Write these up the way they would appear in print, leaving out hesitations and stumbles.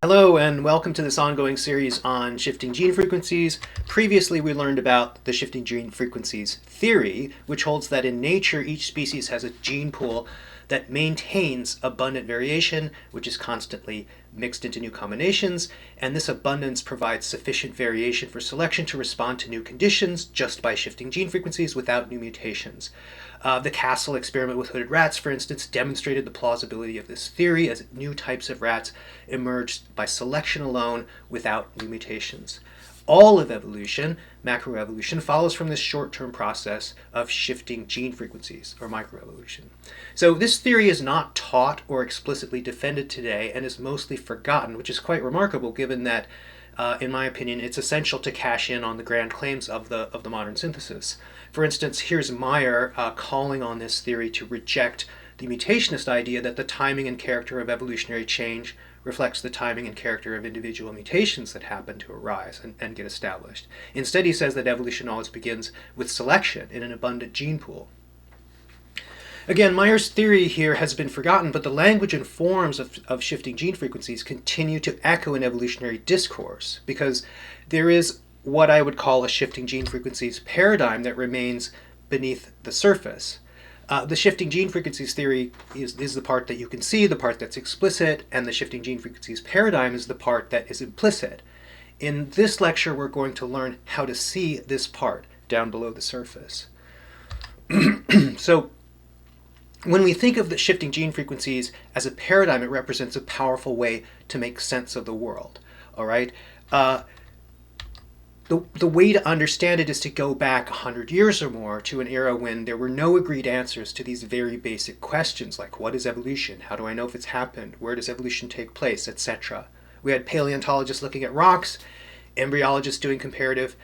Hello and welcome to this ongoing series on shifting gene frequencies. Previously we learned about the shifting gene frequencies theory, which holds that in nature each species has a gene pool that maintains abundant variation, which is constantly mixed into new combinations, and this abundance provides sufficient variation for selection to respond to new conditions just by shifting gene frequencies without new mutations. The Castle experiment with hooded rats, for instance, demonstrated the plausibility of this theory as new types of rats emerged by selection alone without new mutations. All of evolution, macroevolution, follows from this short-term process of shifting gene frequencies, or microevolution. So this theory is not taught or explicitly defended today and is mostly forgotten, which is quite remarkable given that, in my opinion, it's essential to cash in on the grand claims of the modern synthesis. For instance, here's Meyer calling on this theory to reject the mutationist idea that the timing and character of evolutionary change reflects the timing and character of individual mutations that happen to arise and get established. Instead, he says that evolution always begins with selection in an abundant gene pool. Again, Meyer's theory here has been forgotten, but the language and forms of shifting gene frequencies continue to echo in evolutionary discourse because there is what I would call a shifting gene frequencies paradigm that remains beneath the surface. The shifting gene frequencies theory is the part that you can see, the part that's explicit, and the shifting gene frequencies paradigm is the part that is implicit. In this lecture, we're going to learn how to see this part down below the surface. So, when we think of the shifting gene frequencies as a paradigm, it represents a powerful way to make sense of the world. All right? The way to understand it is to go back 100 years or more to an era when there were no agreed answers to these very basic questions like what is evolution, how do I know if it's happened, where does evolution take place, etc. We had paleontologists looking at rocks, embryologists doing comparative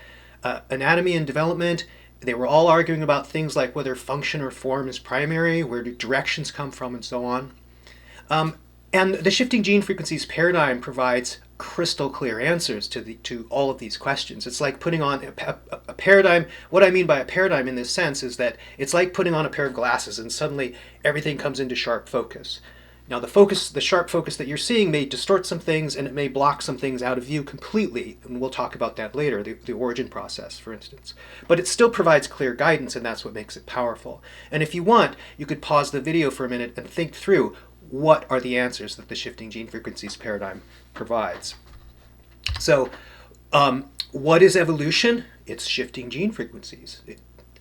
anatomy and development. They were all arguing about things like whether function or form is primary, where do directions come from, and so on. And the shifting gene frequencies paradigm provides crystal clear answers to all of these questions. It's like putting on a paradigm. What I mean by a paradigm in this sense is that it's like putting on a pair of glasses and suddenly everything comes into sharp focus. Now the sharp focus that you're seeing may distort some things and it may block some things out of view completely, and we'll talk about that later, the origin process, for instance. But it still provides clear guidance, and that's what makes it powerful. And if you want, you could pause the video for a minute and think through what are the answers that the shifting gene frequencies paradigm provides. So, what is evolution? It's shifting gene frequencies.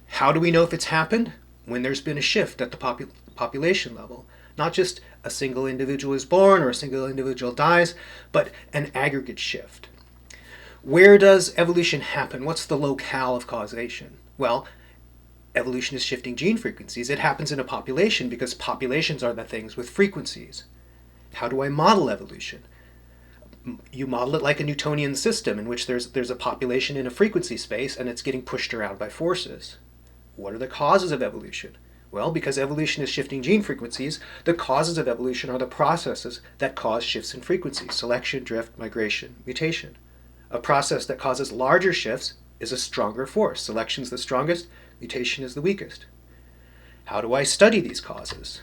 How do we know if it's happened? When there's been a shift at the population level. Not just a single individual is born or a single individual dies, but an aggregate shift. Where does evolution happen? What's the locale of causation? Well, evolution is shifting gene frequencies. It happens in a population because populations are the things with frequencies. How do I model evolution? You model it like a Newtonian system in which there's a population in a frequency space and it's getting pushed around by forces. What are the causes of evolution? Well, because evolution is shifting gene frequencies, the causes of evolution are the processes that cause shifts in frequency: selection, drift, migration, mutation. A process that causes larger shifts is a stronger force. Selection is the strongest, mutation is the weakest. How do I study these causes?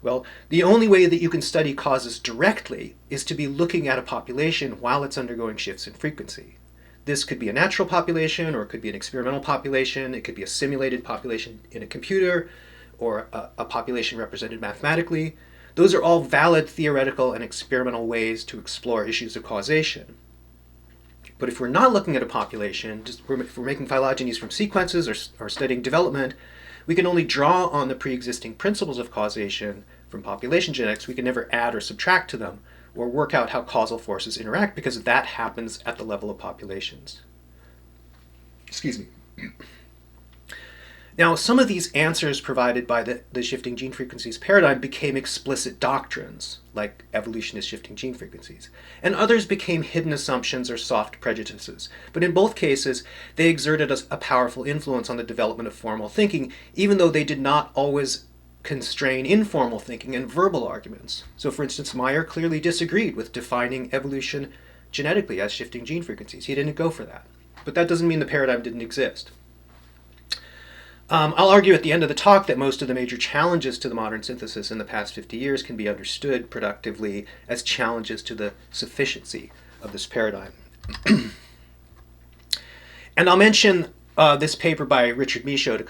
Well, the only way that you can study causes directly is to be looking at a population while it's undergoing shifts in frequency. This could be a natural population, or it could be an experimental population, it could be a simulated population in a computer, or a population represented mathematically. Those are all valid theoretical and experimental ways to explore issues of causation. But if we're not looking at a population, if we're making phylogenies from sequences or studying development, we can only draw on the pre-existing principles of causation from population genetics. We can never add or subtract to them or work out how causal forces interact because that happens at the level of populations. Excuse me. Now, some of these answers provided by the shifting gene frequencies paradigm became explicit doctrines, like evolution is shifting gene frequencies, and others became hidden assumptions or soft prejudices. But in both cases, they exerted a powerful influence on the development of formal thinking, even though they did not always constrain informal thinking and verbal arguments. So, for instance, Meyer clearly disagreed with defining evolution genetically as shifting gene frequencies. He didn't go for that. But that doesn't mean the paradigm didn't exist. I'll argue at the end of the talk that most of the major challenges to the modern synthesis in the past 50 years can be understood productively as challenges to the sufficiency of this paradigm. And I'll mention this paper by Richard Michaud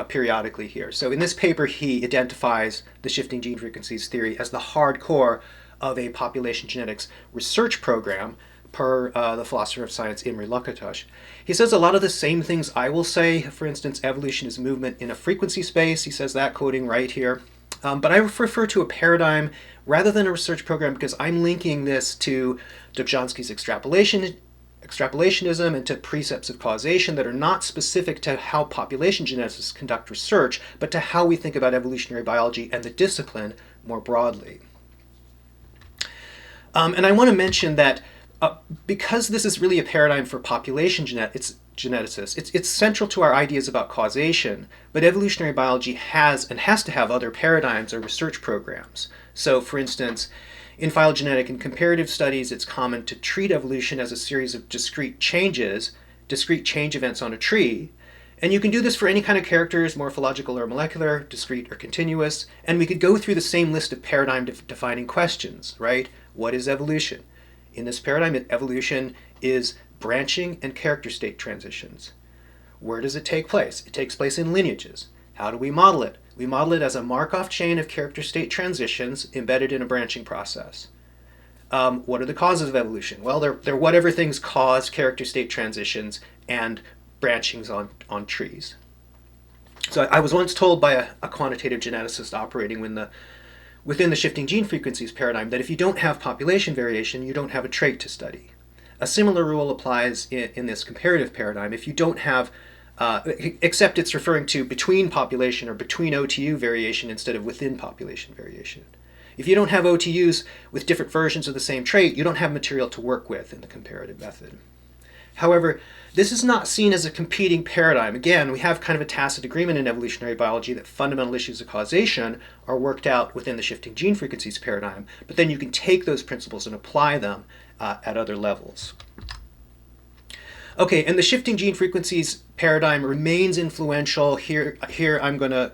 periodically here. So in this paper, he identifies the shifting gene frequencies theory as the hardcore of a population genetics research program per the philosopher of science Imre Lakatos. He says a lot of the same things I will say. For instance, evolution is movement in a frequency space. He says that, quoting right here. But I refer to a paradigm rather than a research program because I'm linking this to Dobzhansky's extrapolationism and to precepts of causation that are not specific to how population geneticists conduct research, but to how we think about evolutionary biology and the discipline more broadly. And I want to mention that because this is really a paradigm for population geneticists, it's central to our ideas about causation, but evolutionary biology has to have other paradigms or research programs. So, for instance, in phylogenetic and comparative studies, it's common to treat evolution as a series of discrete change events on a tree. And you can do this for any kind of characters, morphological or molecular, discrete or continuous. And we could go through the same list of paradigm-defining questions, right? What is evolution? In this paradigm, evolution is branching and character state transitions. Where does it take place? It takes place in lineages. How do we model it? We model it as a Markov chain of character state transitions embedded in a branching process. What are the causes of evolution? Well, they're whatever things cause character state transitions and branchings on trees. So I was once told by a quantitative geneticist operating within the shifting gene frequencies paradigm that if you don't have population variation, you don't have a trait to study. A similar rule applies in this comparative paradigm. If you don't have, except it's referring to between population or between OTU variation instead of within population variation. If you don't have OTUs with different versions of the same trait, you don't have material to work with in the comparative method. However, this is not seen as a competing paradigm. Again, we have kind of a tacit agreement in evolutionary biology that fundamental issues of causation are worked out within the shifting gene frequencies paradigm, but then you can take those principles and apply them at other levels. Okay, and the shifting gene frequencies paradigm remains influential. Here I'm going to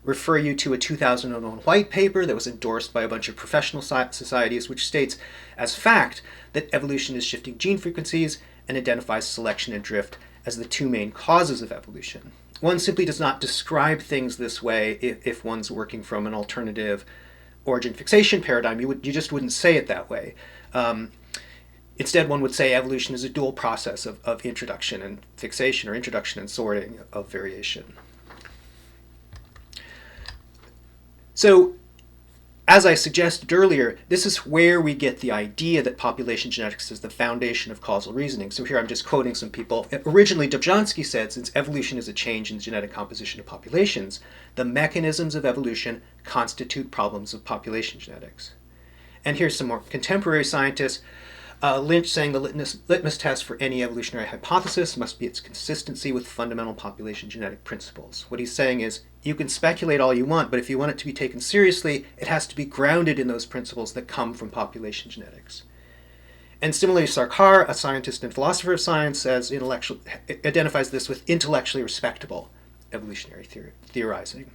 refer you to a 2001 white paper that was endorsed by a bunch of professional societies, which states as fact that evolution is shifting gene frequencies and identifies selection and drift as the two main causes of evolution. One simply does not describe things this way if one's working from an alternative origin fixation paradigm. You just wouldn't say it that way. Instead, one would say evolution is a dual process of introduction and fixation, or introduction and sorting of variation. So, as I suggested earlier, this is where we get the idea that population genetics is the foundation of causal reasoning. So here I'm just quoting some people. Originally, Dobzhansky said, since evolution is a change in the genetic composition of populations, the mechanisms of evolution constitute problems of population genetics. And here's some more contemporary scientists. Lynch saying the litmus test for any evolutionary hypothesis must be its consistency with fundamental population genetic principles. What he's saying is, you can speculate all you want, but if you want it to be taken seriously, it has to be grounded in those principles that come from population genetics. And similarly, Sarkar, a scientist and philosopher of science, identifies this with intellectually respectable evolutionary theorizing.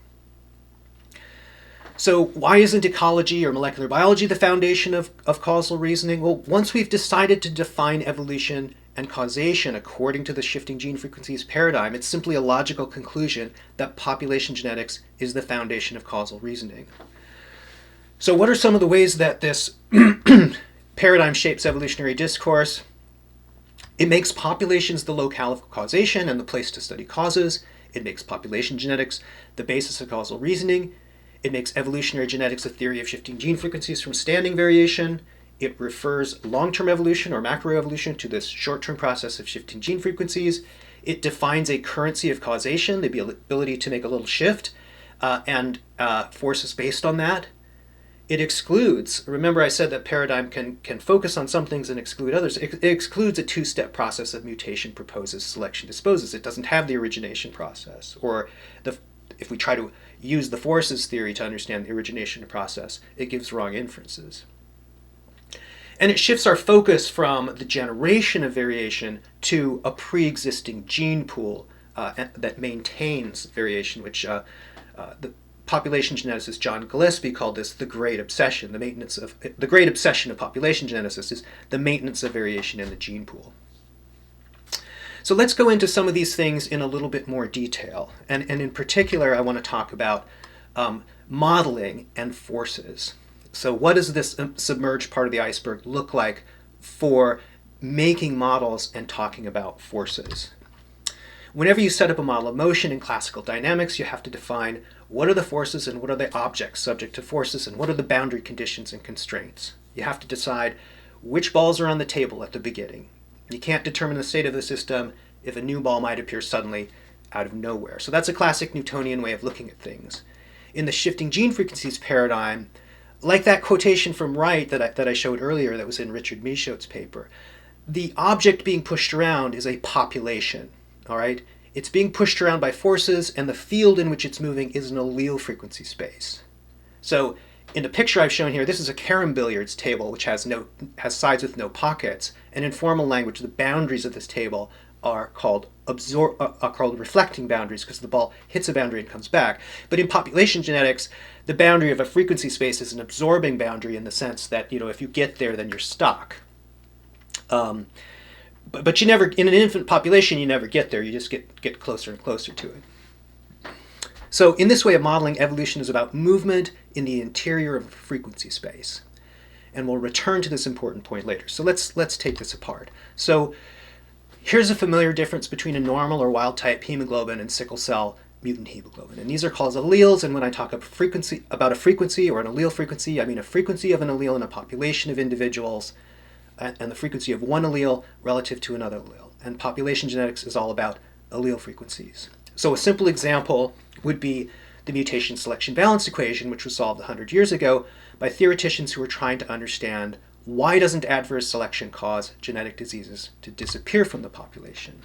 So why isn't ecology or molecular biology the foundation of causal reasoning? Well, once we've decided to define evolution and causation according to the shifting gene frequencies paradigm, it's simply a logical conclusion that population genetics is the foundation of causal reasoning. So what are some of the ways that this paradigm shapes evolutionary discourse? It makes populations the locale of causation and the place to study causes. It makes population genetics the basis of causal reasoning. It makes evolutionary genetics a theory of shifting gene frequencies from standing variation. It refers long-term evolution or macroevolution to this short-term process of shifting gene frequencies. It defines a currency of causation, the ability to make a little shift, and forces based on that. It excludes, remember I said that paradigm can focus on some things and exclude others. It excludes a two-step process of mutation proposes, selection disposes. It doesn't have the origination process. Or if we try to use the forces theory to understand the origination process, it gives wrong inferences. And it shifts our focus from the generation of variation to a pre-existing gene pool that maintains variation, which the population geneticist John Gillespie called this the great obsession. The great obsession of population geneticists is the maintenance of variation in the gene pool. So let's go into some of these things in a little bit more detail. And in particular, I want to talk about modeling and forces. So what does this submerged part of the iceberg look like for making models and talking about forces? Whenever you set up a model of motion in classical dynamics, you have to define what are the forces and what are the objects subject to forces and what are the boundary conditions and constraints. You have to decide which balls are on the table at the beginning. You can't determine the state of the system if a new ball might appear suddenly out of nowhere. So that's a classic Newtonian way of looking at things. In the shifting gene frequencies paradigm, like that quotation from Wright that I showed earlier that was in Richard Michaud's paper, the object being pushed around is a population. All right, it's being pushed around by forces, and the field in which it's moving is an allele frequency space. So in the picture I've shown here, this is a carom billiards table which has sides with no pockets, and in formal language the boundaries of this table are called reflecting boundaries because the ball hits a boundary and comes back. But in population genetics, the boundary of a frequency space is an absorbing boundary in the sense that, if you get there, then you're stuck. But you never, in an infant population, you never get there. You just get closer and closer to it. So in this way of modeling, evolution is about movement in the interior of a frequency space. And we'll return to this important point later. So let's take this apart. So here's a familiar difference between a normal or wild type hemoglobin and sickle cell mutant hemoglobin. And these are called alleles. And when I talk about a frequency or an allele frequency, I mean a frequency of an allele in a population of individuals, and the frequency of one allele relative to another allele. And population genetics is all about allele frequencies. So a simple example would be the mutation selection balance equation, which was solved 100 years ago by theoreticians who were trying to understand why doesn't adverse selection cause genetic diseases to disappear from the population.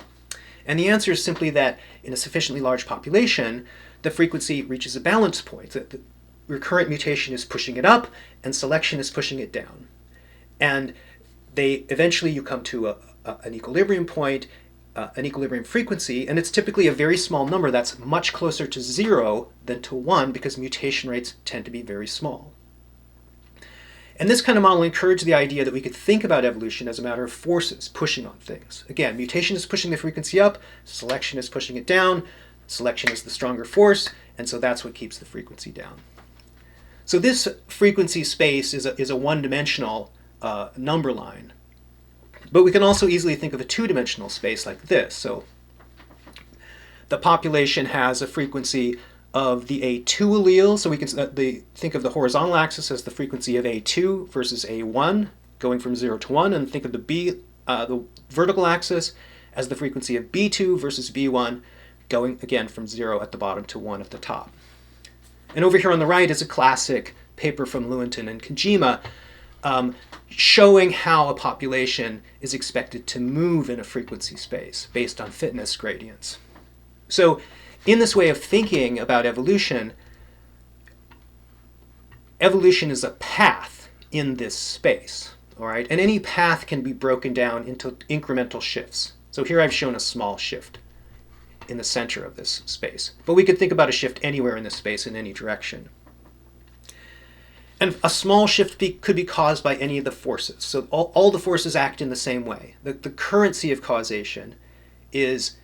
And the answer is simply that in a sufficiently large population, the frequency reaches a balance point. The recurrent mutation is pushing it up and selection is pushing it down. And eventually you come to an equilibrium point, an equilibrium frequency, and it's typically a very small number that's much closer to 0 than to 1 because mutation rates tend to be very small. And this kind of model encouraged the idea that we could think about evolution as a matter of forces pushing on things. Again, mutation is pushing the frequency up, selection is pushing it down, selection is the stronger force, and so that's what keeps the frequency down. So this frequency space is a one-dimensional number line. But we can also easily think of a two-dimensional space like this. So the population has a frequency of the A2 allele. So we can think of the horizontal axis as the frequency of A2 versus A1, going from 0 to 1, and think of the vertical axis as the frequency of B2 versus B1, going again from 0 at the bottom to 1 at the top. And over here on the right is a classic paper from Lewontin and Kojima, showing how a population is expected to move in a frequency space based on fitness gradients. So in this way of thinking about evolution, evolution is a path in this space, all right? And any path can be broken down into incremental shifts. So here I've shown a small shift in the center of this space. But we could think about a shift anywhere in this space in any direction. And a small shift could be caused by any of the forces. So all the forces act in the same way. The currency of causation is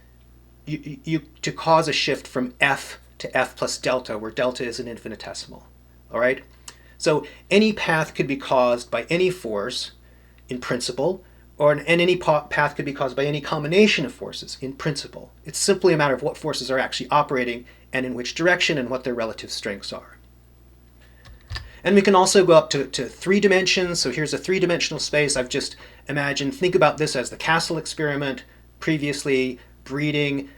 to cause a shift from F to F plus delta, where delta is an infinitesimal. All right? So any path could be caused by any force in principle, and any path could be caused by any combination of forces in principle. It's simply a matter of what forces are actually operating and in which direction and what their relative strengths are. And we can also go up to 3 dimensions. So here's a 3-dimensional space. I've just imagined, think about this as the castle experiment, previously breeding,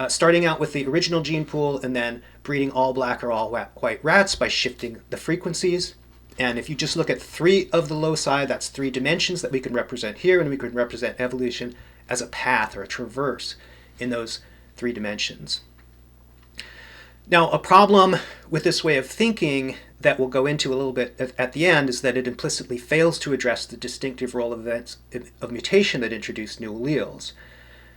starting out with the original gene pool and then breeding all black or all white rats by shifting the frequencies. And if you just look at 3 of the loci, that's 3 dimensions that we can represent here, and we can represent evolution as a path or a traverse in those 3 dimensions. Now, a problem with this way of thinking that we'll go into a little bit at the end is that it implicitly fails to address the distinctive role of events of mutation that introduce new alleles.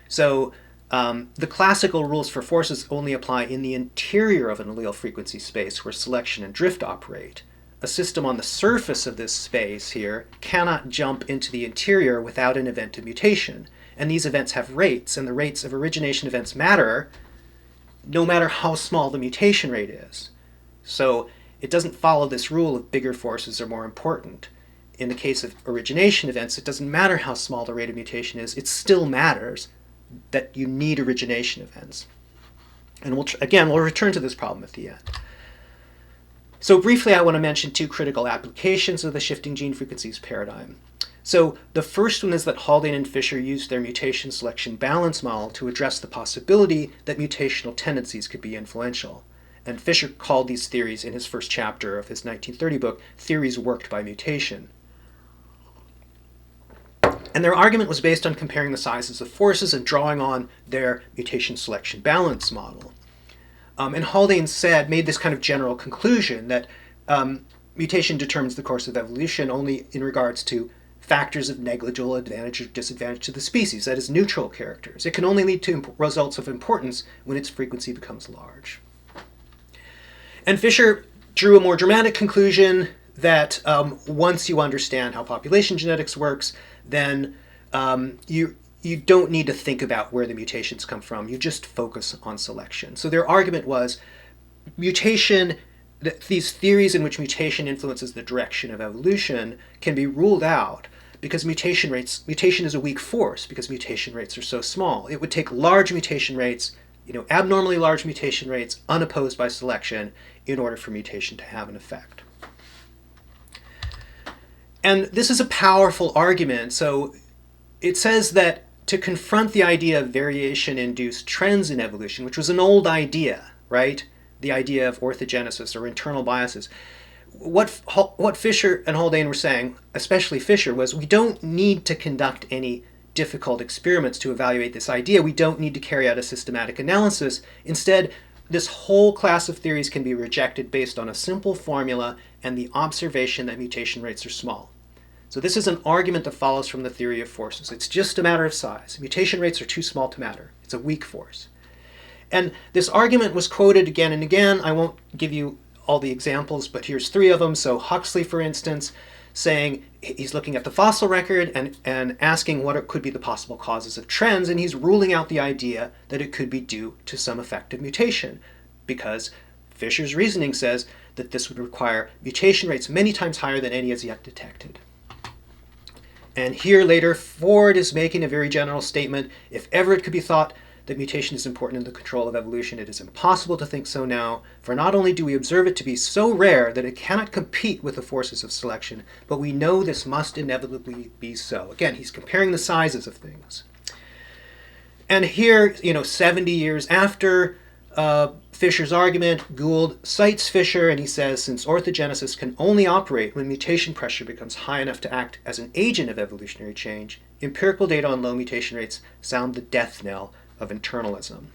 So The classical rules for forces only apply in the interior of an allele frequency space where selection and drift operate. A system on the surface of this space here cannot jump into the interior without an event of mutation. And these events have rates, and the rates of origination events matter no matter how small the mutation rate is. So it doesn't follow this rule of bigger forces are more important. In the case of origination events, it doesn't matter how small the rate of mutation is, it still matters that you need origination events. And we'll return to this problem at the end. So briefly, I want to mention two critical applications of the shifting gene frequencies paradigm. So the first one is that Haldane and Fisher used their mutation selection balance model to address the possibility that mutational tendencies could be influential. And Fisher called these theories in his first chapter of his 1930 book, Theories Worked by Mutation. And their argument was based on comparing the sizes of forces and drawing on their mutation selection balance model. And Haldane made this kind of general conclusion that mutation determines the course of evolution only in regards to factors of negligible advantage or disadvantage to the species, that is, neutral characters. It can only lead to results of importance when its frequency becomes large. And Fisher drew a more dramatic conclusion that once you understand how population genetics works, then you don't need to think about where the mutations come from. You just focus on selection. So their argument was mutation, these theories in which mutation influences the direction of evolution can be ruled out because mutation is a weak force because mutation rates are so small. It would take large mutation rates, abnormally large mutation rates unopposed by selection in order for mutation to have an effect. And this is a powerful argument. So it says that to confront the idea of variation-induced trends in evolution, which was an old idea, right? The idea of orthogenesis or internal biases. What Fisher and Haldane were saying, especially Fisher, was we don't need to conduct any difficult experiments to evaluate this idea. We don't need to carry out a systematic analysis. Instead, this whole class of theories can be rejected based on a simple formula and the observation that mutation rates are small. So this is an argument that follows from the theory of forces. It's just a matter of size. Mutation rates are too small to matter. It's a weak force. And this argument was quoted again and again. I won't give you all the examples, but here's three of them. So Huxley, for instance, saying he's looking at the fossil record and asking what could be the possible causes of trends, and he's ruling out the idea that it could be due to some effective mutation, because Fisher's reasoning says that this would require mutation rates many times higher than any as yet detected. And here later, Ford is making a very general statement. If ever it could be thought that mutation is important in the control of evolution, it is impossible to think so now, for not only do we observe it to be so rare that it cannot compete with the forces of selection, but we know this must inevitably be so. Again, he's comparing the sizes of things. And here, 70 years after Fisher's argument, Gould cites Fisher and he says, since orthogenesis can only operate when mutation pressure becomes high enough to act as an agent of evolutionary change, empirical data on low mutation rates sound the death knell of internalism.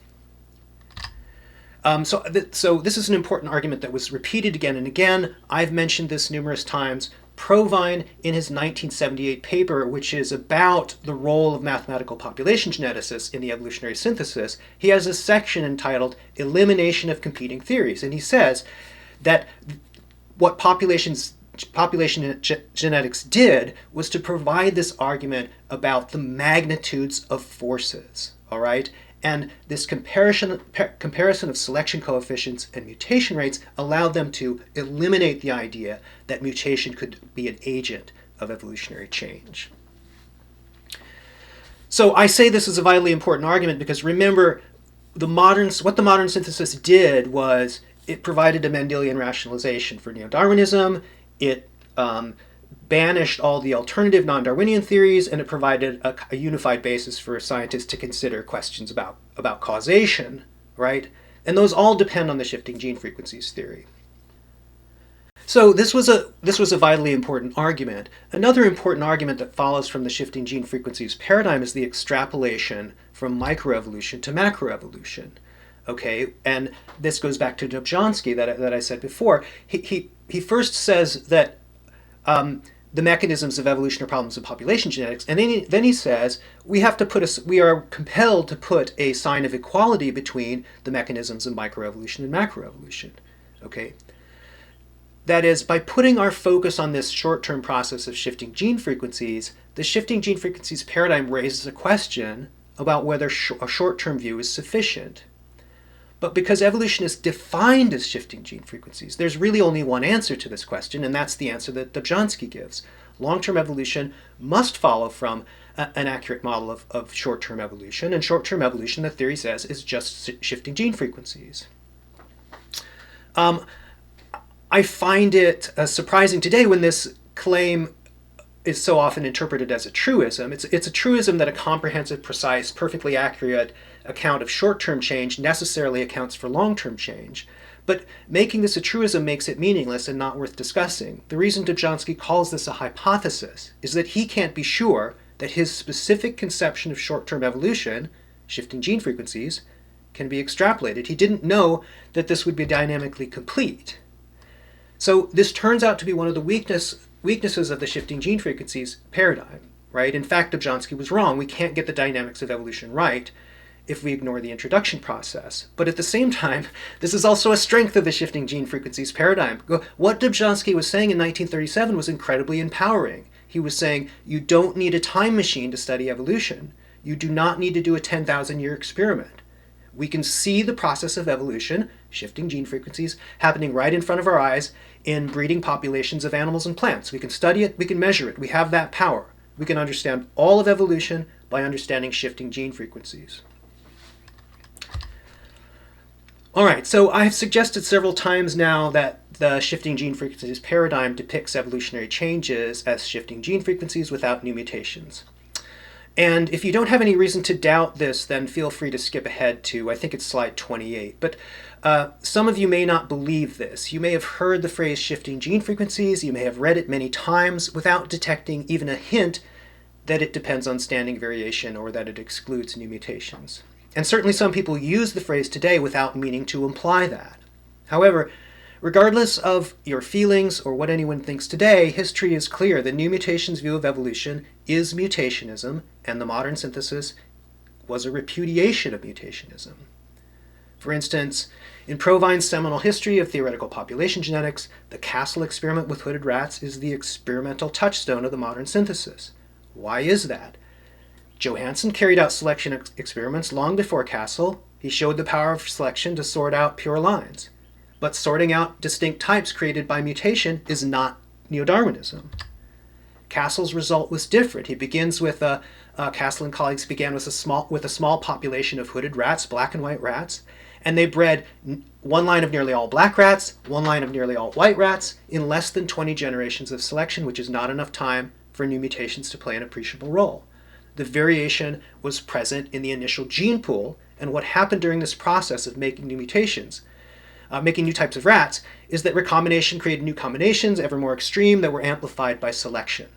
So this is an important argument that was repeated again and again. I've mentioned this numerous times. Provine, in his 1978 paper, which is about the role of mathematical population geneticists in the evolutionary synthesis, he has a section entitled Elimination of Competing Theories. And he says that what population genetics did was to provide this argument about the magnitudes of forces, all right? And this comparison of selection coefficients and mutation rates allowed them to eliminate the idea that mutation could be an agent of evolutionary change. So I say this is a vitally important argument because remember, what the modern synthesis did was it provided a Mendelian rationalization for neo-Darwinism, it banished all the alternative non-Darwinian theories, and it provided a unified basis for scientists to consider questions about causation, right? And those all depend on the shifting gene frequencies theory. So this was a vitally important argument. Another important argument that follows from the shifting gene frequencies paradigm is the extrapolation from microevolution to macroevolution. Okay, and this goes back to Dobzhansky that I said before. He first says that the mechanisms of evolution are problems of population genetics. And then he says we are compelled to put a sign of equality between the mechanisms of microevolution and macroevolution. Okay? That is, by putting our focus on this short-term process of shifting gene frequencies, the shifting gene frequencies paradigm raises a question about whether a short-term view is sufficient. But because evolution is defined as shifting gene frequencies, there's really only one answer to this question, and that's the answer that Dobzhansky gives. Long-term evolution must follow from an accurate model of short-term evolution, and short-term evolution, the theory says, is just shifting gene frequencies. I find it surprising today when this claim is so often interpreted as a truism. It's a truism that a comprehensive, precise, perfectly accurate account of short-term change necessarily accounts for long-term change. But making this a truism makes it meaningless and not worth discussing. The reason Dobzhansky calls this a hypothesis is that he can't be sure that his specific conception of short-term evolution, shifting gene frequencies, can be extrapolated. He didn't know that this would be dynamically complete. So this turns out to be one of the weaknesses of the shifting gene frequencies paradigm, right? In fact, Dobzhansky was wrong. We can't get the dynamics of evolution right if we ignore the introduction process. But at the same time, this is also a strength of the shifting gene frequencies paradigm. What Dobzhansky was saying in 1937 was incredibly empowering. He was saying, you don't need a time machine to study evolution. You do not need to do a 10,000-year experiment. We can see the process of evolution, shifting gene frequencies, happening right in front of our eyes in breeding populations of animals and plants. We can study it, we can measure it, we have that power. We can understand all of evolution by understanding shifting gene frequencies. All right, so I have suggested several times now that the shifting gene frequencies paradigm depicts evolutionary changes as shifting gene frequencies without new mutations. And if you don't have any reason to doubt this, then feel free to skip ahead to, I think it's slide 28. But some of you may not believe this. You may have heard the phrase shifting gene frequencies, you may have read it many times without detecting even a hint that it depends on standing variation or that it excludes new mutations. And certainly some people use the phrase today without meaning to imply that. However, regardless of your feelings or what anyone thinks today, history is clear. The new mutations view of evolution is mutationism, and the modern synthesis was a repudiation of mutationism. For instance, in Provine's seminal history of theoretical population genetics, the Castle experiment with hooded rats is the experimental touchstone of the modern synthesis. Why is that? Johansen carried out selection experiments long before Castle. He showed the power of selection to sort out pure lines. But sorting out distinct types created by mutation is not neo-Darwinism. Castle's result was different. He begins with Castle and colleagues began with a small population of hooded rats, black and white rats, and they bred one line of nearly all black rats, one line of nearly all white rats in less than 20 generations of selection, which is not enough time for new mutations to play an appreciable role. The variation was present in the initial gene pool, and what happened during this process of making new mutations, making new types of rats, is that recombination created new combinations, ever more extreme, that were amplified by selection.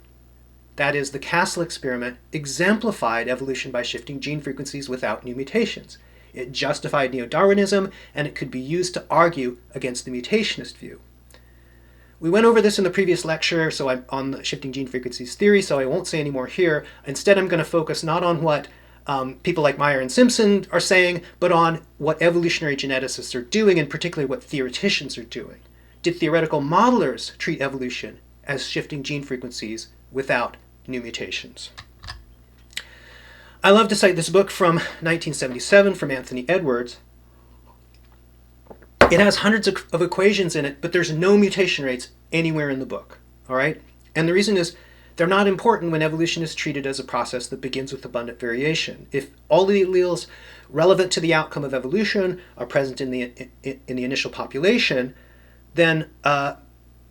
That is, the Castle experiment exemplified evolution by shifting gene frequencies without new mutations. It justified neo-Darwinism, and it could be used to argue against the mutationist view. We went over this in the previous lecture, so I'm on the shifting gene frequencies theory, so I won't say any more here. Instead, I'm going to focus not on what people like Meyer and Simpson are saying, but on what evolutionary geneticists are doing, and particularly what theoreticians are doing. Did theoretical modelers treat evolution as shifting gene frequencies without new mutations? I love to cite this book from 1977 from Anthony Edwards. It has hundreds of equations in it, but there's no mutation rates anywhere in the book, all right? And the reason is they're not important when evolution is treated as a process that begins with abundant variation. If all the alleles relevant to the outcome of evolution are present in the initial population, then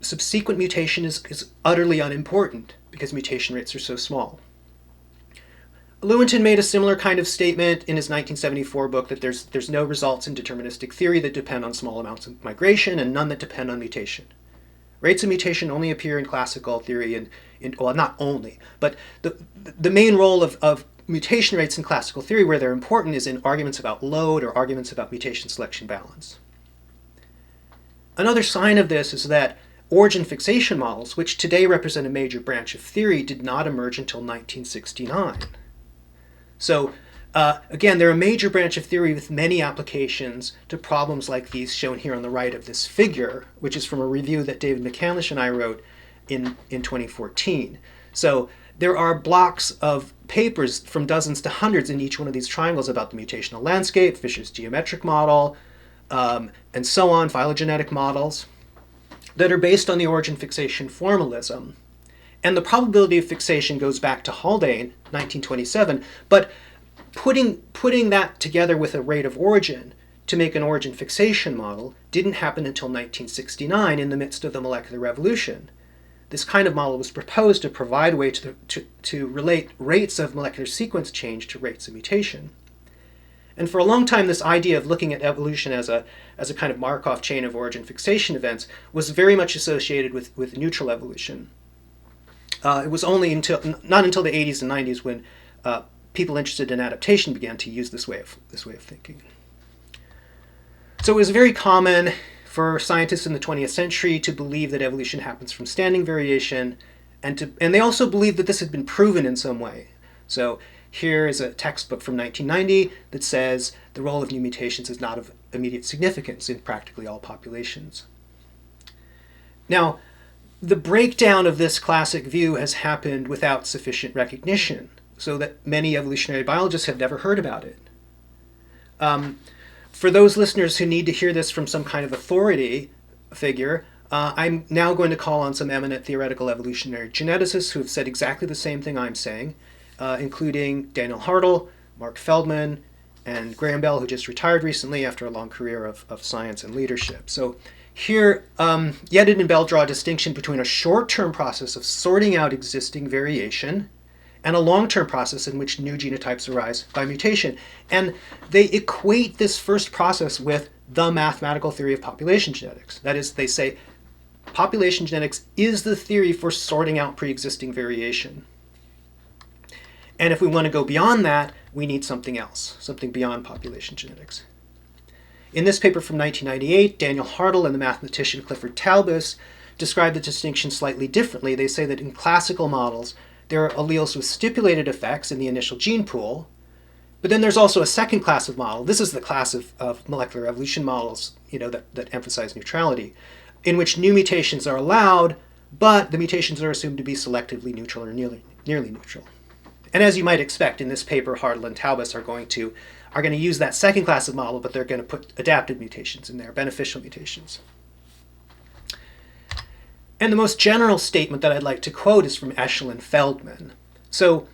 subsequent mutation is utterly unimportant because mutation rates are so small. Lewontin made a similar kind of statement in his 1974 book that there's no results in deterministic theory that depend on small amounts of migration and none that depend on mutation. Rates of mutation only appear in classical theory well, not only, but the main role of mutation rates in classical theory where they're important is in arguments about load or arguments about mutation selection balance. Another sign of this is that origin fixation models, which today represent a major branch of theory, did not emerge until 1969. So again, they're a major branch of theory with many applications to problems like these shown here on the right of this figure, which is from a review that David McCandlish and I wrote in 2014. So there are blocks of papers from dozens to hundreds in each one of these triangles about the mutational landscape, Fisher's geometric model, and so on, phylogenetic models, that are based on the origin fixation formalism. And the probability of fixation goes back to Haldane, 1927, but putting that together with a rate of origin to make an origin fixation model didn't happen until 1969 in the midst of the molecular revolution. This kind of model was proposed to provide a way to relate rates of molecular sequence change to rates of mutation. And for a long time, this idea of looking at evolution as a kind of Markov chain of origin fixation events was very much associated with neutral evolution. It was only not until the 80s and 90s when people interested in adaptation began to use this way of thinking. So it was very common for scientists in the 20th century to believe that evolution happens from standing variation, and they also believed that this had been proven in some way. So here is a textbook from 1990 that says the role of new mutations is not of immediate significance in practically all populations. Now, the breakdown of this classic view has happened without sufficient recognition, so that many evolutionary biologists have never heard about it. For those listeners who need to hear this from some kind of authority figure, I'm now going to call on some eminent theoretical evolutionary geneticists who have said exactly the same thing I'm saying, including Daniel Hartle, Mark Feldman, and Graham Bell, who just retired recently after a long career of science and leadership. So here, Yedid and Bell draw a distinction between a short-term process of sorting out existing variation and a long-term process in which new genotypes arise by mutation. And they equate this first process with the mathematical theory of population genetics. That is, they say population genetics is the theory for sorting out pre-existing variation. And if we want to go beyond that, we need something else, something beyond population genetics. In this paper from 1998, Daniel Hartle and the mathematician Clifford Talbus describe the distinction slightly differently. They say that in classical models, there are alleles with stipulated effects in the initial gene pool, but then there's also a second class of model. This is the class of molecular evolution models, that emphasize neutrality, in which new mutations are allowed, but the mutations are assumed to be selectively neutral or nearly neutral. And as you might expect, in this paper, Hartle and Talbus are going to use that second class of model, but they're going to put adaptive mutations in there, beneficial mutations. And the most general statement that I'd like to quote is from Eschel and Feldman. So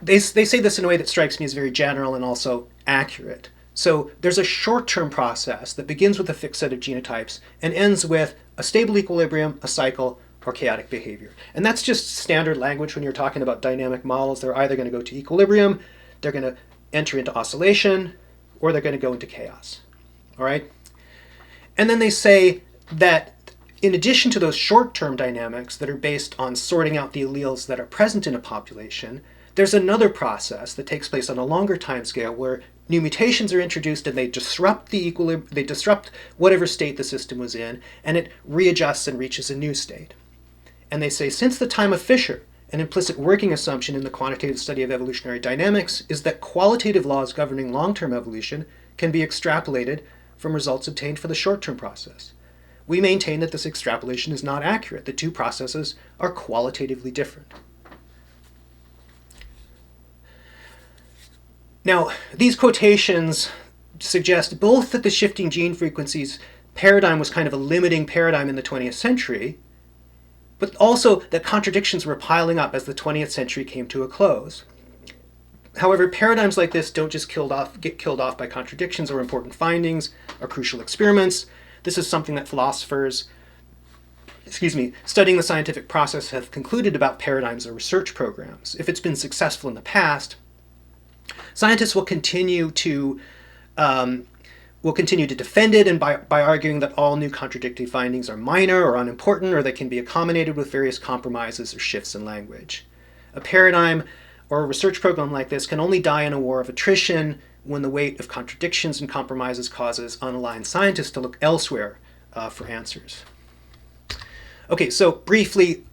they say this in a way that strikes me as very general and also accurate. So there's a short-term process that begins with a fixed set of genotypes and ends with a stable equilibrium, a cycle, or chaotic behavior. And that's just standard language when you're talking about dynamic models. They're either going to go to equilibrium, they're going to enter into oscillation, or they're going to go into chaos. All right? And then they say that in addition to those short-term dynamics that are based on sorting out the alleles that are present in a population, there's another process that takes place on a longer time scale where new mutations are introduced and they disrupt the equilibrium, they disrupt whatever state the system was in, and it readjusts and reaches a new state. And they say, since the time of Fisher, an implicit working assumption in the quantitative study of evolutionary dynamics is that qualitative laws governing long-term evolution can be extrapolated from results obtained for the short-term process. We maintain that this extrapolation is not accurate. The two processes are qualitatively different. Now, these quotations suggest both that the shifting gene frequencies paradigm was kind of a limiting paradigm in the 20th century, but also that contradictions were piling up as the 20th century came to a close. However, paradigms like this don't just get killed off by contradictions or important findings or crucial experiments. This is something that philosophers, studying the scientific process have concluded about paradigms or research programs. If it's been successful in the past, scientists will continue to defend it, and by arguing that all new contradictory findings are minor or unimportant, or they can be accommodated with various compromises or shifts in language. A paradigm or a research program like this can only die in a war of attrition when the weight of contradictions and compromises causes unaligned scientists to look elsewhere for answers. Okay, so briefly,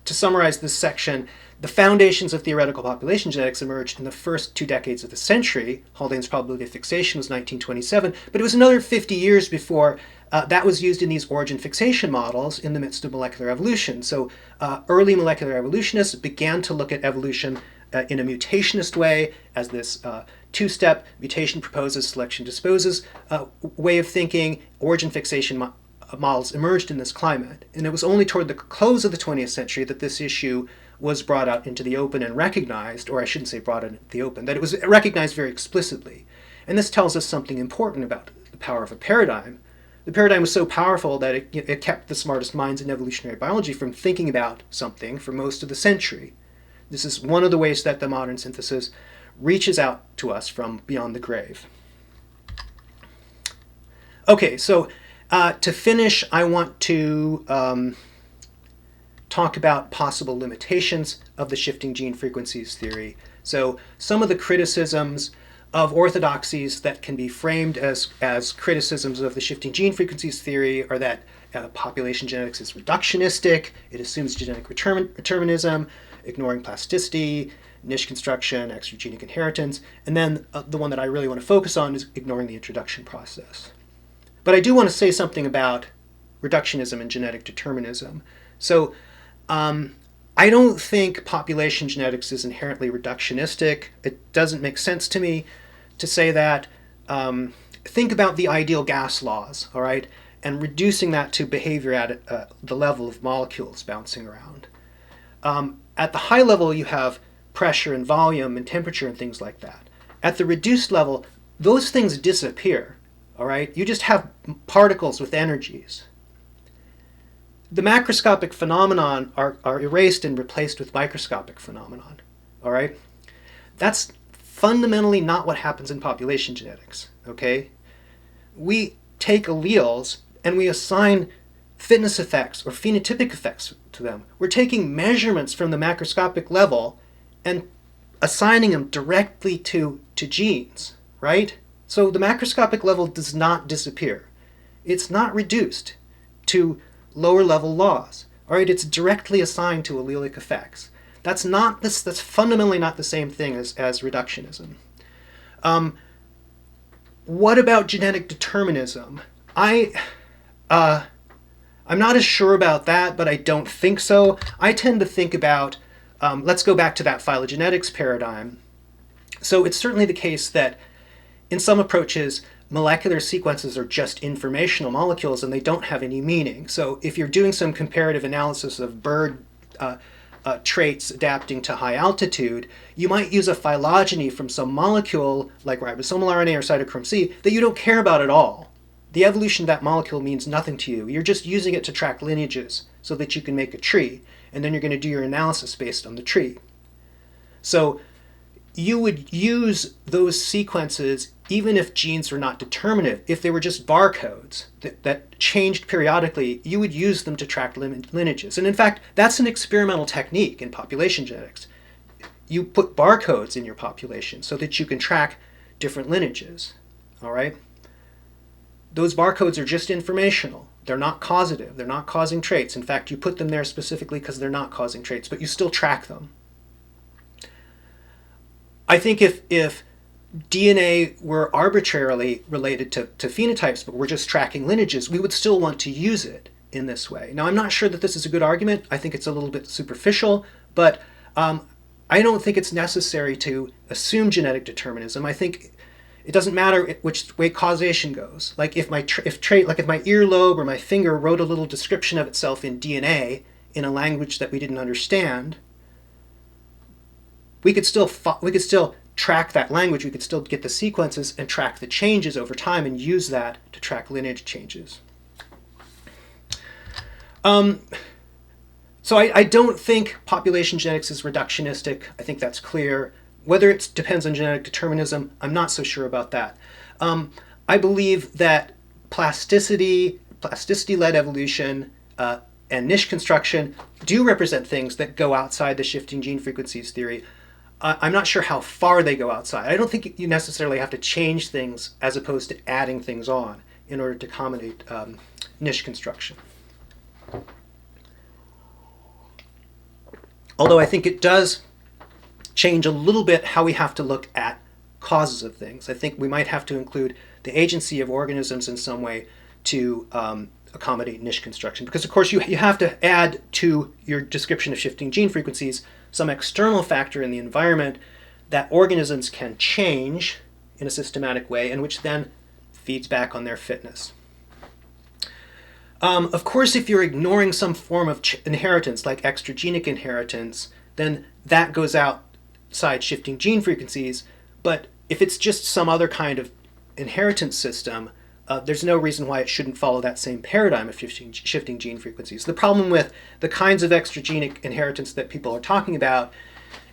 to summarize this section, the foundations of theoretical population genetics emerged in the first 2 decades of the century. Haldane's probability of fixation was 1927, but it was another 50 years before that was used in these origin fixation models in the midst of molecular evolution. So early molecular evolutionists began to look at evolution in a mutationist way, as this two-step mutation proposes, selection disposes way of thinking. Origin fixation models emerged in this climate. And it was only toward the close of the 20th century that this issue was brought out into the open and recognized, or I shouldn't say brought into the open, that it was recognized very explicitly. And this tells us something important about the power of a paradigm. The paradigm was so powerful that it kept the smartest minds in evolutionary biology from thinking about something for most of the century. This is one of the ways that the modern synthesis reaches out to us from beyond the grave. Okay, so to finish, I want to talk about possible limitations of the shifting gene frequencies theory. So some of the criticisms of orthodoxies that can be framed as criticisms of the shifting gene frequencies theory are that population genetics is reductionistic, it assumes genetic determinism, ignoring plasticity, niche construction, extragenic inheritance, and then the one that I really want to focus on is ignoring the introduction process. But I do want to say something about reductionism and genetic determinism. So I don't think population genetics is inherently reductionistic. It doesn't make sense to me to say that. Think about the ideal gas laws, all right, and reducing that to behavior at the level of molecules bouncing around. At the high level, you have pressure and volume and temperature and things like that. At the reduced level, those things disappear, all right? You just have particles with energies. The macroscopic phenomenon are erased and replaced with microscopic phenomenon, all right? That's fundamentally not what happens in population genetics, okay? We take alleles and we assign fitness effects or phenotypic effects to them. We're taking measurements from the macroscopic level and assigning them directly to genes, right? So the macroscopic level does not disappear. It's not reduced to lower level laws. All right, it's directly assigned to allelic effects. That's fundamentally not the same thing as reductionism. What about genetic determinism? I'm not as sure about that, but I don't think so. I tend to think about, let's go back to that phylogenetics paradigm. So it's certainly the case that in some approaches, molecular sequences are just informational molecules and they don't have any meaning. So if you're doing some comparative analysis of bird traits adapting to high altitude, you might use a phylogeny from some molecule like ribosomal RNA or cytochrome C that you don't care about at all. The evolution of that molecule means nothing to you. You're just using it to track lineages so that you can make a tree, and then you're going to do your analysis based on the tree. So you would use those sequences even if genes were not determinative. If they were just barcodes that changed periodically, you would use them to track lineages. And in fact, that's an experimental technique in population genetics. You put barcodes in your population so that you can track different lineages, all right? Those barcodes are just informational. They're not causative. They're not causing traits. In fact, you put them there specifically because they're not causing traits, but you still track them. I think if DNA were arbitrarily related to phenotypes, but we're just tracking lineages, we would still want to use it in this way. Now, I'm not sure that this is a good argument. I think it's a little bit superficial, but I don't think it's necessary to assume genetic determinism. I think it doesn't matter which way causation goes. Like if my earlobe or my finger wrote a little description of itself in DNA in a language that we didn't understand, we could still track that language. We could still get the sequences and track the changes over time and use that to track lineage changes. So I don't think population genetics is reductionistic. I think that's clear. Whether it depends on genetic determinism, I'm not so sure about that. I believe that plasticity-led evolution, and niche construction do represent things that go outside the shifting gene frequencies theory. I'm not sure how far they go outside. I don't think you necessarily have to change things as opposed to adding things on in order to accommodate niche construction. Although I think it does change a little bit how we have to look at causes of things. I think we might have to include the agency of organisms in some way to accommodate niche construction. Because of course you have to add to your description of shifting gene frequencies some external factor in the environment that organisms can change in a systematic way and which then feeds back on their fitness. Of course, if you're ignoring some form of inheritance, like extragenic inheritance, then that goes outside shifting gene frequencies. But if it's just some other kind of inheritance system, there's no reason why it shouldn't follow that same paradigm of shifting gene frequencies. The problem with the kinds of extragenic inheritance that people are talking about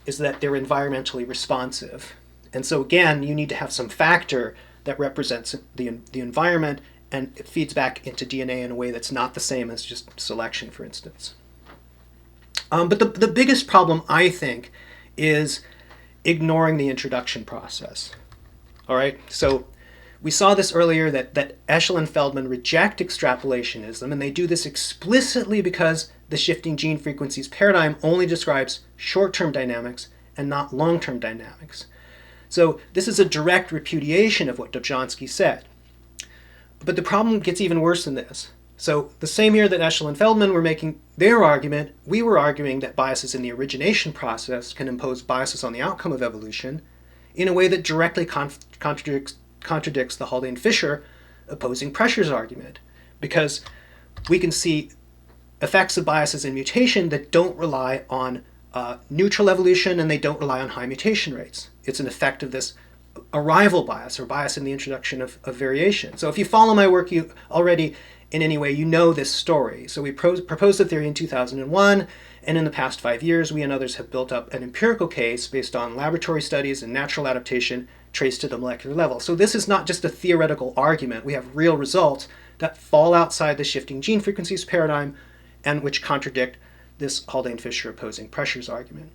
is that they're environmentally responsive. And so again, you need to have some factor that represents the environment, and it feeds back into DNA in a way that's not the same as just selection, for instance. But the biggest problem, I think, is ignoring the introduction process. All right, so we saw this earlier that Eshel and Feldman reject extrapolationism, and they do this explicitly because the shifting gene frequencies paradigm only describes short-term dynamics and not long-term dynamics. So this is a direct repudiation of what Dobzhansky said. But the problem gets even worse than this. So the same year that Eshel and Feldman were making their argument, we were arguing that biases in the origination process can impose biases on the outcome of evolution in a way that directly contradicts the Haldane-Fisher opposing pressures argument, because we can see effects of biases in mutation that don't rely on neutral evolution, and they don't rely on high mutation rates. It's an effect of this arrival bias, or bias in the introduction of variation. So if you follow my work you already in any way, you know this story. So we proposed the theory in 2001, and in the past 5 years, we and others have built up an empirical case based on laboratory studies and natural adaptation traced to the molecular level. So this is not just a theoretical argument. We have real results that fall outside the shifting gene frequencies paradigm and which contradict this Haldane-Fisher opposing pressures argument.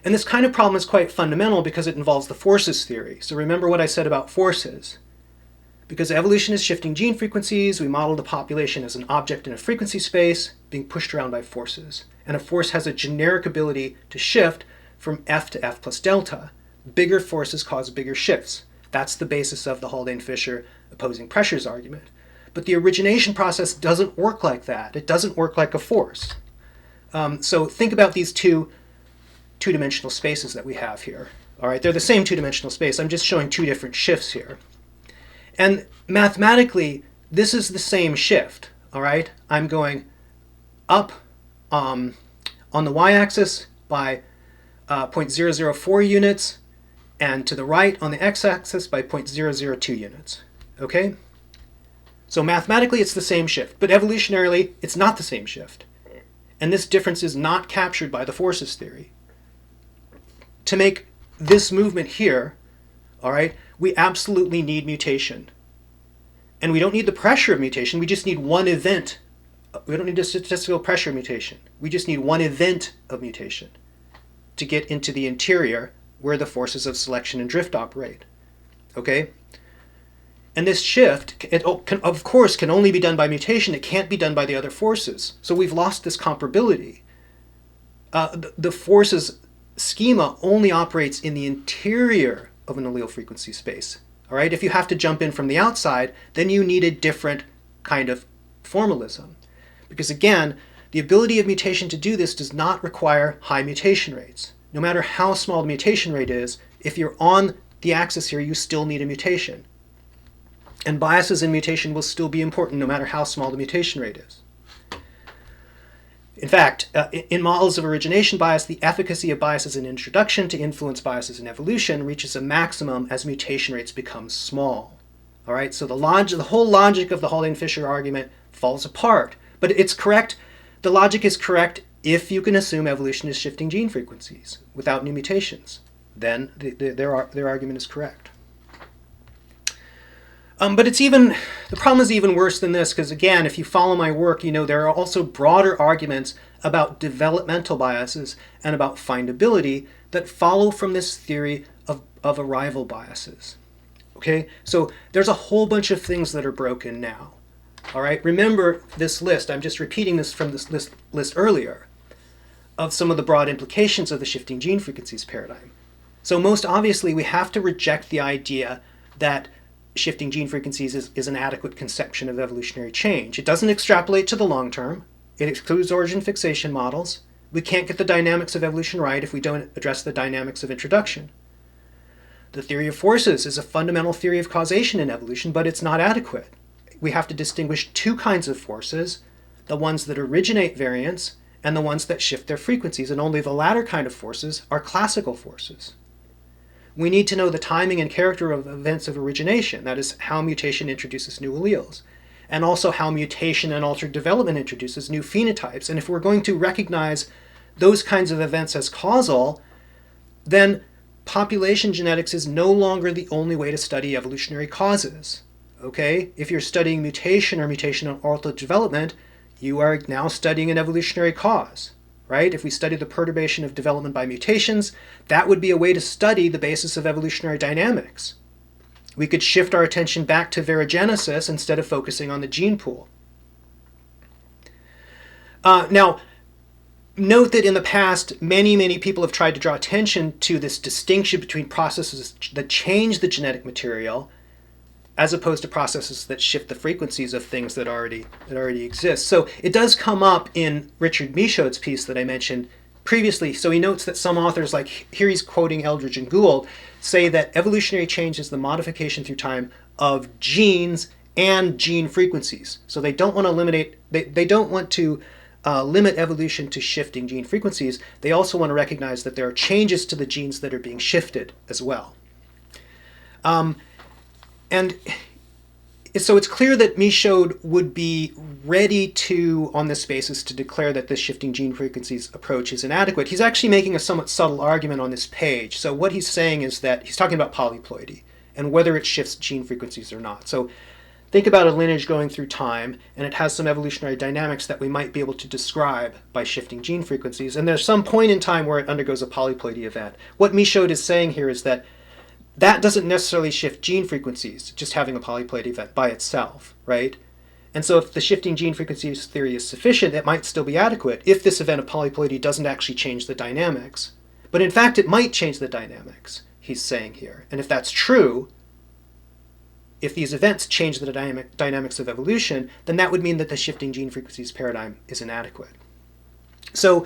And this kind of problem is quite fundamental because it involves the forces theory. So remember what I said about forces. Because evolution is shifting gene frequencies, we model the population as an object in a frequency space being pushed around by forces. And a force has a generic ability to shift from F to F plus delta. Bigger forces cause bigger shifts. That's the basis of the Haldane-Fisher opposing pressures argument. But the origination process doesn't work like that. It doesn't work like a force. So think about these two-dimensional spaces that we have here. All right, they're the same two-dimensional space. I'm just showing two different shifts here. And mathematically, this is the same shift. All right, I'm going up on the y-axis by 0.004 units, and to the right on the x-axis by 0.002 units. Okay? So mathematically, it's the same shift, but evolutionarily, it's not the same shift. And this difference is not captured by the forces theory. To make this movement here, all right, we absolutely need mutation. And we don't need the pressure of mutation, we just need one event. We don't need a statistical pressure of mutation. We just need one event of mutation to get into the interior where the forces of selection and drift operate. Okay? And this shift, of course, can only be done by mutation. It can't be done by the other forces. So we've lost this comparability. The forces schema only operates in the interior of an allele frequency space. All right? If you have to jump in from the outside, then you need a different kind of formalism. Because again, the ability of mutation to do this does not require high mutation rates. No matter how small the mutation rate is, if you're on the axis here, you still need a mutation. And biases in mutation will still be important no matter how small the mutation rate is. In fact, in models of origination bias, the efficacy of biases in introduction to influence biases in evolution reaches a maximum as mutation rates become small. All right, so the whole logic of the Haldane-Fisher argument falls apart. But it's correct. The logic is correct if you can assume evolution is shifting gene frequencies without new mutations. Then their argument is correct. But the problem is even worse than this, because again, if you follow my work, you know there are also broader arguments about developmental biases and about findability that follow from this theory of arrival biases. Okay, so there's a whole bunch of things that are broken now. All right, remember this list. I'm just repeating this from this list earlier. of some of the broad implications of the shifting gene frequencies paradigm. So most obviously, we have to reject the idea that shifting gene frequencies is an adequate conception of evolutionary change. It doesn't extrapolate to the long term. It excludes origin fixation models. We can't get the dynamics of evolution right if we don't address the dynamics of introduction. The theory of forces is a fundamental theory of causation in evolution, but it's not adequate. We have to distinguish two kinds of forces, the ones that originate variance and the ones that shift their frequencies, and only the latter kind of forces are classical forces. We need to know the timing and character of events of origination, that is, how mutation introduces new alleles, and also how mutation and altered development introduces new phenotypes. And if we're going to recognize those kinds of events as causal, then population genetics is no longer the only way to study evolutionary causes. Okay? If you're studying mutation or mutation and altered development, you are now studying an evolutionary cause, right? If we study the perturbation of development by mutations, that would be a way to study the basis of evolutionary dynamics. We could shift our attention back to varigenesis instead of focusing on the gene pool. Now, note that in the past, many people have tried to draw attention to this distinction between processes that change the genetic material as opposed to processes that shift the frequencies of things that already exist. So it does come up in Richard Michaud's piece that I mentioned previously. So he notes that some authors, like here he's quoting Eldridge and Gould, say that evolutionary change is the modification through time of genes and gene frequencies. So they don't want to eliminate, they don't want to limit evolution to shifting gene frequencies. They also want to recognize that there are changes to the genes that are being shifted as well. And so it's clear that Michaud would be ready to, on this basis, to declare that this shifting gene frequencies approach is inadequate. He's actually making a somewhat subtle argument on this page. So what he's saying is that he's talking about polyploidy and whether it shifts gene frequencies or not. So think about a lineage going through time, and it has some evolutionary dynamics that we might be able to describe by shifting gene frequencies. And there's some point in time where it undergoes a polyploidy event. What Michaud is saying here is that that doesn't necessarily shift gene frequencies, just having a polyploidy event by itself, right? And so if the shifting gene frequencies theory is sufficient, it might still be adequate if this event of polyploidy doesn't actually change the dynamics. But in fact, it might change the dynamics, he's saying here. And if that's true, if these events change the dynamics of evolution, then that would mean that the shifting gene frequencies paradigm is inadequate. So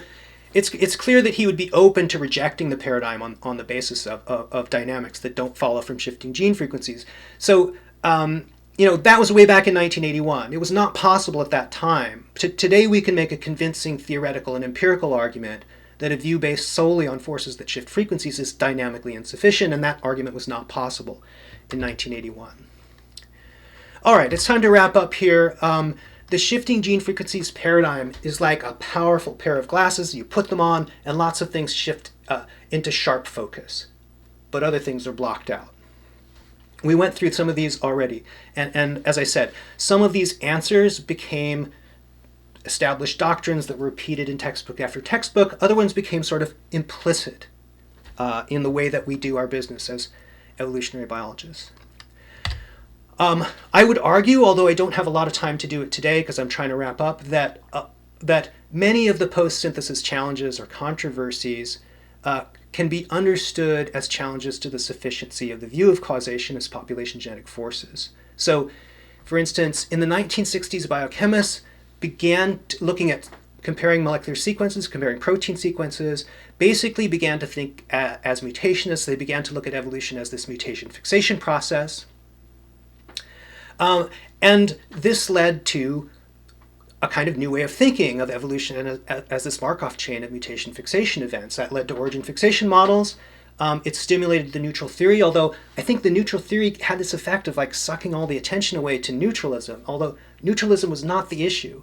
it's clear that he would be open to rejecting the paradigm on the basis of dynamics that don't follow from shifting gene frequencies. So, that was way back in 1981. It was not possible at that time. Today we can make a convincing theoretical and empirical argument that a view based solely on forces that shift frequencies is dynamically insufficient, and that argument was not possible in 1981. All right, it's time to wrap up here. The shifting gene frequencies paradigm is like a powerful pair of glasses. You put them on and lots of things shift into sharp focus, but other things are blocked out. We went through some of these already. And as I said, some of these answers became established doctrines that were repeated in textbook after textbook. Other ones became sort of implicit in the way that we do our business as evolutionary biologists. I would argue, although I don't have a lot of time to do it today because I'm trying to wrap up, that many of the post-synthesis challenges or controversies can be understood as challenges to the sufficiency of the view of causation as population genetic forces. So, for instance, in the 1960s, biochemists began looking at comparing molecular sequences, comparing protein sequences, basically began to think as mutationists. They began to look at evolution as this mutation fixation process. And this led to a kind of new way of thinking of evolution as this Markov chain of mutation fixation events. That led to origin fixation models. It stimulated the neutral theory, although I think the neutral theory had this effect of like sucking all the attention away to neutralism, although neutralism was not the issue.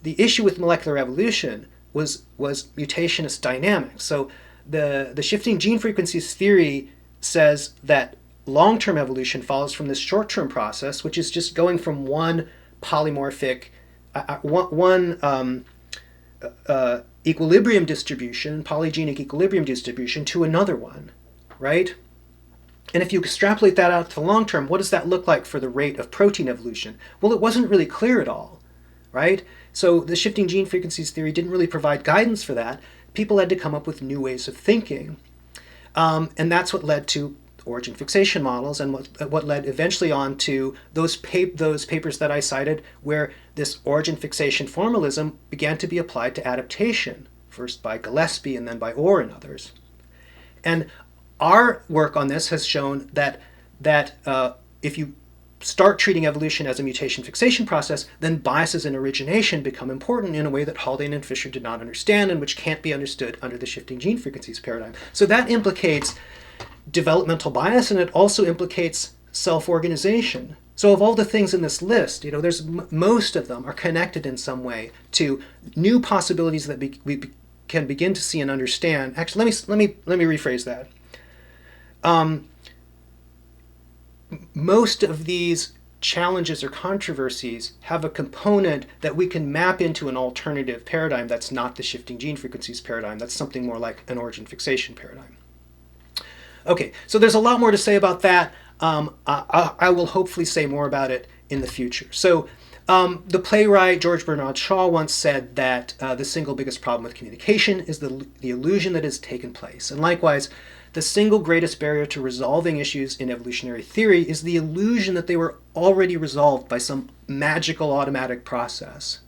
The issue with molecular evolution was mutationist dynamics. So the shifting gene frequencies theory says that long-term evolution follows from this short-term process, which is just going from one polymorphic, equilibrium distribution, polygenic equilibrium distribution, to another one, right? And if you extrapolate that out to the long term, what does that look like for the rate of protein evolution? Well, it wasn't really clear at all, right? So the shifting gene frequencies theory didn't really provide guidance for that. people had to come up with new ways of thinking. And that's what led to origin fixation models, and what led eventually on to those papers that I cited, where this origin fixation formalism began to be applied to adaptation, first by Gillespie and then by Orr and others. And our work on this has shown that if you start treating evolution as a mutation fixation process, then biases in origination become important in a way that Haldane and Fisher did not understand, and which can't be understood under the shifting gene frequencies paradigm. So that implicates developmental bias, and it also implicates self-organization. So of all the things in this list, there's most of them are connected in some way to new possibilities that we can begin to see and understand. Actually, let me rephrase that. Most of these challenges or controversies have a component that we can map into an alternative paradigm that's not the shifting gene frequencies paradigm. That's something more like an origin fixation paradigm. Okay, so there's a lot more to say about that. I will hopefully say more about it in the future. So the playwright George Bernard Shaw once said that the single biggest problem with communication is the illusion that has taken place. And likewise, the single greatest barrier to resolving issues in evolutionary theory is the illusion that they were already resolved by some magical automatic process.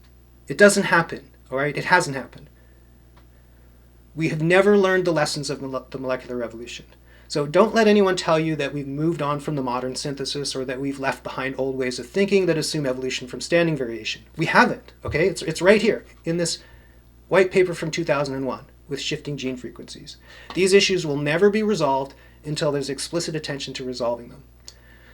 It doesn't happen, all right? It hasn't happened. We have never learned the lessons of the molecular revolution. So don't let anyone tell you that we've moved on from the modern synthesis, or that we've left behind old ways of thinking that assume evolution from standing variation. We haven't, okay? It's right here in this white paper from 2001 with shifting gene frequencies. These issues will never be resolved until there's explicit attention to resolving them.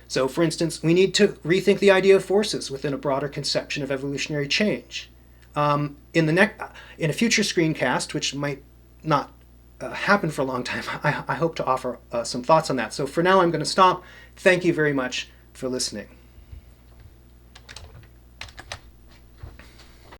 So, for instance, we need to rethink the idea of forces within a broader conception of evolutionary change. In a future screencast, which might not happen for a long time, I hope to offer some thoughts on that. So for now, I'm going to stop. Thank you very much for listening.